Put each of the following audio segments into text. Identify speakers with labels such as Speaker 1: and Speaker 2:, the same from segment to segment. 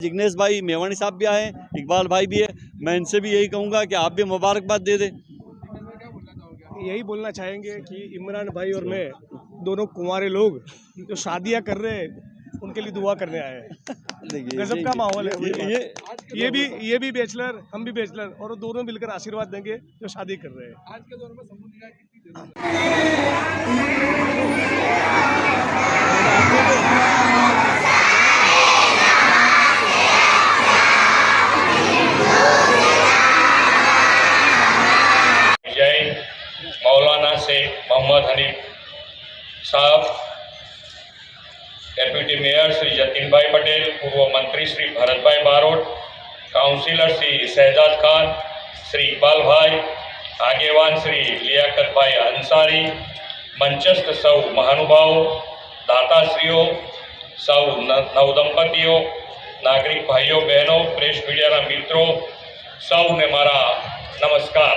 Speaker 1: जिग्नेश भाई मेवानी साहब भी आए, इकबाल भाई भी है। मैं इनसे भी यही कहूँगा कि आप भी मुबारकबाद दे दें।
Speaker 2: यही बोलना चाहेंगे कि इमरान भाई और मैं दोनों कुंवारे लोग जो शादियां कर रहे हैं उनके लिए दुआ करने आए हैं। गजब का माहौल है। ये भी बैचलर, हम भी बैचलर, और दोनों मिलकर आशीर्वाद देंगे जो शादी कर रहे हैं। आज के दौर में समूह निकाह कितनी
Speaker 3: मौलाना शेख मोहम्मद हनीफ साहब, डेप्यूटी मेयर श्री जतिन भाई पटेल, पूर्व मंत्री श्री भरत भाई बारोट, काउंसिलर श्री शहजाद खान, श्री इकबाल भाई, आगेवान श्री लियाकत भाई अंसारी, मंचस्थ सौ महानुभाव, दाताश्रीओ, सौ नवदंपतियों, नागरिक भाइयों बहनों, प्रेस मीडिया मित्रों, सौ ने मारा नमस्कार।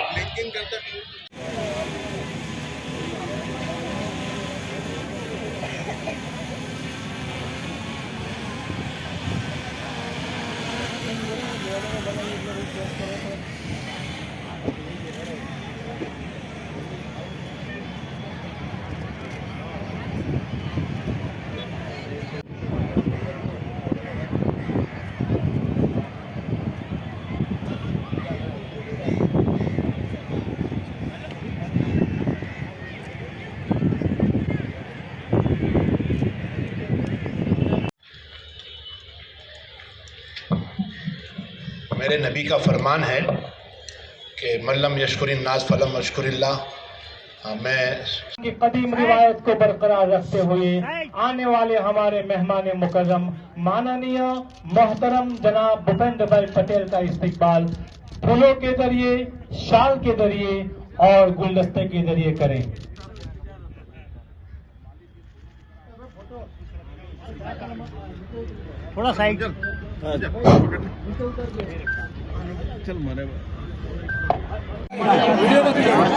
Speaker 4: मेरे नबी का फरमान है कि मल्लम यशकुरिन नास फलम यशकुरिल्लाह। मैं
Speaker 5: की कदीम रिवायत को बरकरार रखते हुए आने वाले हमारे मेहमान मुकर्रम माननीय मोहतरम जनाब भूपेंद्र भाई पटेल का इस्तकबाल फूलों के जरिए, शाल के जरिए और गुलदस्ते के जरिए करें।
Speaker 2: थोड़ा साइड चल मारे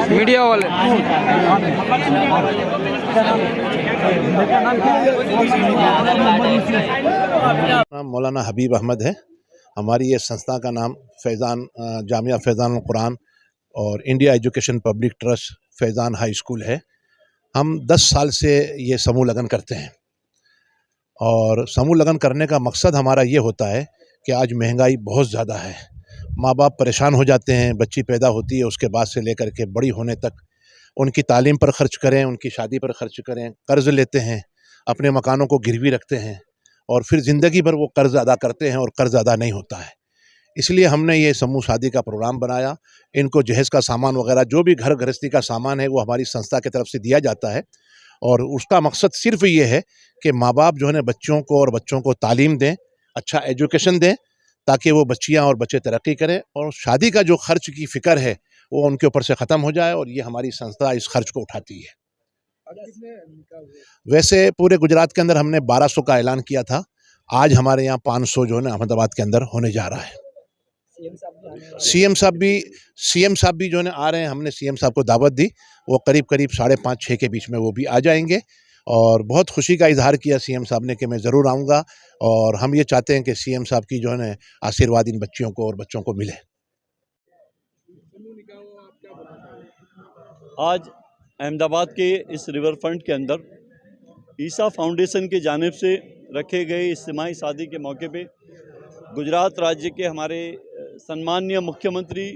Speaker 6: मीडिया वाले
Speaker 4: मौलाना हबीब अहमद है। हमारी ये संस्था का नाम फैज़ान जामिया फैज़ान कुरान और India education public trust Faizan high school है। हम 10 साल से ये समूह लगन करते हैं और समूह लगन करने का मकसद हमारा ये होता है कि आज महंगाई बहुत ज़्यादा है, माँ बाप परेशान हो जाते हैं। बच्ची पैदा होती है, उसके बाद से लेकर के बड़ी होने तक उनकी तालीम पर ख़र्च करें, उनकी शादी पर ख़र्च करें, कर्ज़ लेते हैं, अपने मकानों को गिरवी रखते हैं और फिर ज़िंदगी भर वो कर्ज़ अदा करते हैं और कर्ज़ अदा नहीं होता है। इसलिए हमने ये समूह शादी का प्रोग्राम बनाया। इनको जहेज़ का सामान वगैरह जो भी घर गृहस्थी का सामान है वो हमारी संस्था की तरफ से दिया जाता है और उसका मकसद सिर्फ ये है कि माँ बाप जो है बच्चों को और बच्चों को तालीम दें, अच्छा एजुकेशन दें, ताकि वो बच्चियाँ और बच्चे तरक्की करें और शादी का जो खर्च की फ़िक्र है वो उनके ऊपर से ख़त्म हो जाए और ये हमारी संस्था इस खर्च को उठाती है। वैसे पूरे गुजरात के अंदर हमने 1200 का ऐलान किया था। आज हमारे यहाँ 500 जो है ना अहमदाबाद के अंदर होने जा रहा है। सीएम साहब भी जो है आ रहे हैं। हमने सीएम साहब को दावत दी, वो करीब 5:30-6 के बीच में वो भी आ जाएंगे और बहुत खुशी का इजहार किया सीएम साहब ने कि मैं ज़रूर आऊँगा और हम ये चाहते हैं कि सीएम साहब की जो है ना आशीर्वाद इन बच्चियों को और बच्चों को मिले।
Speaker 1: आज अहमदाबाद के इस रिवर फ्रंट के अंदर ईसा फाउंडेशन की जानिब से रखे गए इज्तिमाई शादी के मौके पे गुजरात राज्य के हमारे सम्माननीय मुख्यमंत्री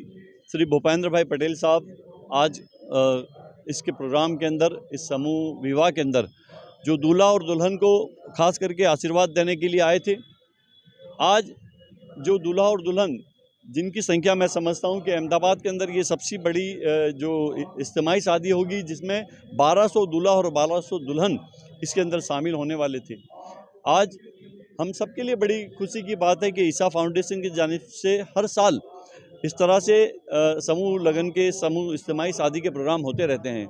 Speaker 1: श्री भूपेंद्र भाई पटेल साहब आज इसके प्रोग्राम के अंदर, इस समूह विवाह के अंदर जो दूल्हा और दुल्हन को खास करके आशीर्वाद देने के लिए आए थे। आज जो दूल्हा और दुल्हन जिनकी संख्या मैं समझता हूं कि अहमदाबाद के अंदर ये सबसे बड़ी जो इज्तिमाई शादी होगी जिसमें 1200 दूल्हा और 1200 दुल्हन इसके अंदर शामिल होने वाले थे। आज हम सबके लिए बड़ी खुशी की बात है कि ईसा फाउंडेशन की जानिब से हर साल इस तरह से समूह लगन के समूह इज्तिमाई शादी के प्रोग्राम होते रहते हैं।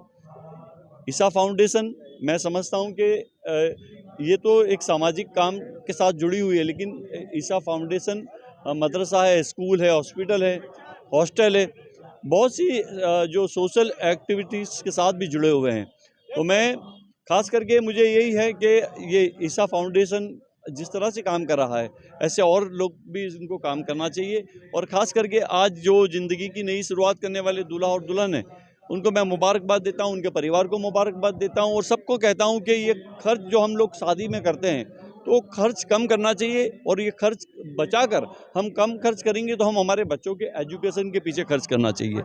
Speaker 1: ईसा फाउंडेशन मैं समझता हूं कि ये तो एक सामाजिक काम के साथ जुड़ी हुई है, लेकिन ईसा फाउंडेशन मदरसा है, स्कूल है, हॉस्पिटल है, हॉस्टल है, बहुत सी जो सोशल एक्टिविटीज़ के साथ भी जुड़े हुए हैं। तो मैं खास करके मुझे यही है कि ये ईसा फाउंडेशन जिस तरह से काम कर रहा है ऐसे और लोग भी इनको काम करना चाहिए। और ख़ास करके आज जो ज़िंदगी की नई शुरुआत करने वाले दूल्हा और दुल्हन हैं उनको मैं मुबारकबाद देता हूं, उनके परिवार को मुबारकबाद देता हूं और सबको कहता हूं कि ये खर्च जो हम लोग शादी में करते हैं तो खर्च कम करना चाहिए और ये खर्च बचाकर हम कम खर्च करेंगे तो हम हमारे बच्चों के एजुकेशन के पीछे खर्च करना चाहिए।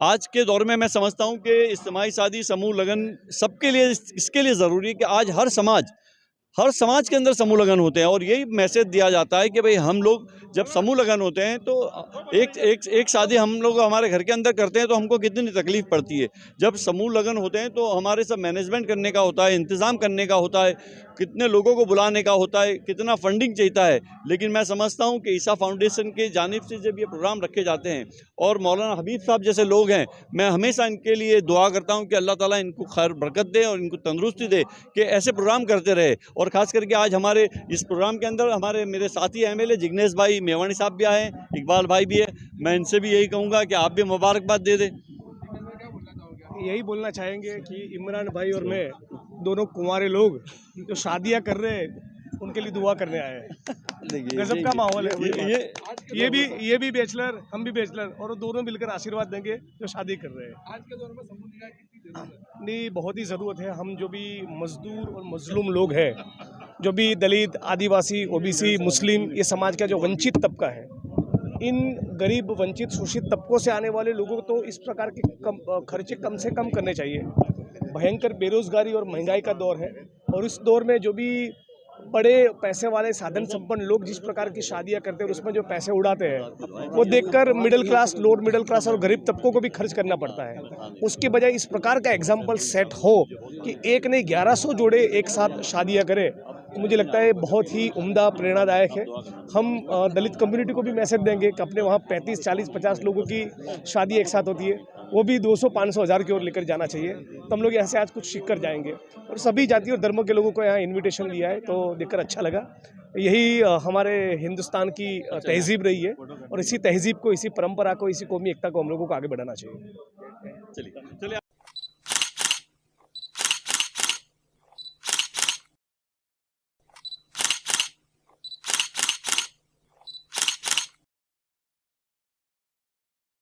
Speaker 1: आज के दौर में मैं समझता हूं कि इज्तिमाई शादी, समूह लगन सबके लिए इसके लिए ज़रूरी है कि आज हर समाज के अंदर समूह लगन होते हैं और यही मैसेज दिया जाता है कि भाई हम लोग जब समूह लगन होते हैं तो एक शादी हम लोग हमारे घर के अंदर करते हैं तो हमको कितनी तकलीफ पड़ती है। जब समूह लगन होते हैं तो हमारे सब मैनेजमेंट करने का होता है, इंतज़ाम करने का होता है, कितने लोगों को बुलाने का होता है, कितना फंडिंग चाहिए है। लेकिन मैं समझता हूँ कि ईसा फाउंडेशन के जानिब से जब ये प्रोग्राम रखे जाते हैं और मौलाना हबीब साहब जैसे लोग हैं, मैं हमेशा इनके लिए दुआ करता हूँ कि अल्लाह ताला इनको खैर बरकत दे और इनको तंदुरुस्ती दे कि ऐसे प्रोग्राम करते रहे। और ख़ास करके आज हमारे इस प्रोग्राम के अंदर हमारे मेरे साथी MLA जिग्नेश भाई मेवानी साहब भी आए हैं, इकबाल भाई भी है। मैं इनसे भी यही कहूँगा कि आप भी मुबारकबाद दे दें।
Speaker 2: यही बोलना चाहेंगे कि इमरान भाई और मैं दोनों कुंवारे लोग जो शादियां कर रहे हैं उनके लिए दुआ करने आए हैं। गजब का माहौल है। ये भी बैचलर, हम भी बैचलर और दोनों मिलकर आशीर्वाद देंगे जो शादी कर रहे हैं। आज के दौर में समूह निकाह की नहीं बहुत ही ज़रूरत है। हम जो भी मजदूर और मजलूम लोग हैं, जो भी दलित, आदिवासी, OBC, मुस्लिम, ये समाज का जो वंचित तबका है, इन गरीब, वंचित, शोषित तबकों से आने वाले लोगों को तो इस प्रकार के खर्चे कम से कम करने चाहिए। भयंकर बेरोजगारी और महंगाई का दौर है और इस दौर में जो भी बड़े पैसे वाले साधन संपन्न लोग जिस प्रकार की शादियां करते हैं और उसमें जो पैसे उड़ाते हैं वो देखकर middle class, lower middle class और गरीब तबकों को भी खर्च करना पड़ता है। उसके बजाय इस प्रकार का एग्जाम्पल सेट हो कि एक नहीं 1100 जोड़े एक साथ शादियां करें तो मुझे लगता है बहुत ही उम्दा, प्रेरणादायक है। हम दलित कम्युनिटी को भी मैसेज देंगे कि अपने वहाँ 35, 40, 50 लोगों की शादी एक साथ होती है, वो भी 200, 500, 1000 की ओर लेकर जाना चाहिए। तो हम लोग यहाँ से आज कुछ सीख कर जाएंगे और सभी जाति और धर्मों के लोगों को यहाँ इन्विटेशन दिया है तो देखकर अच्छा लगा। यही हमारे हिंदुस्तान की तहजीब रही है और इसी तहजीब को, इसी परंपरा को, इसी कौमी एकता को हम लोगों को आगे बढ़ाना चाहिए।
Speaker 1: चलिए।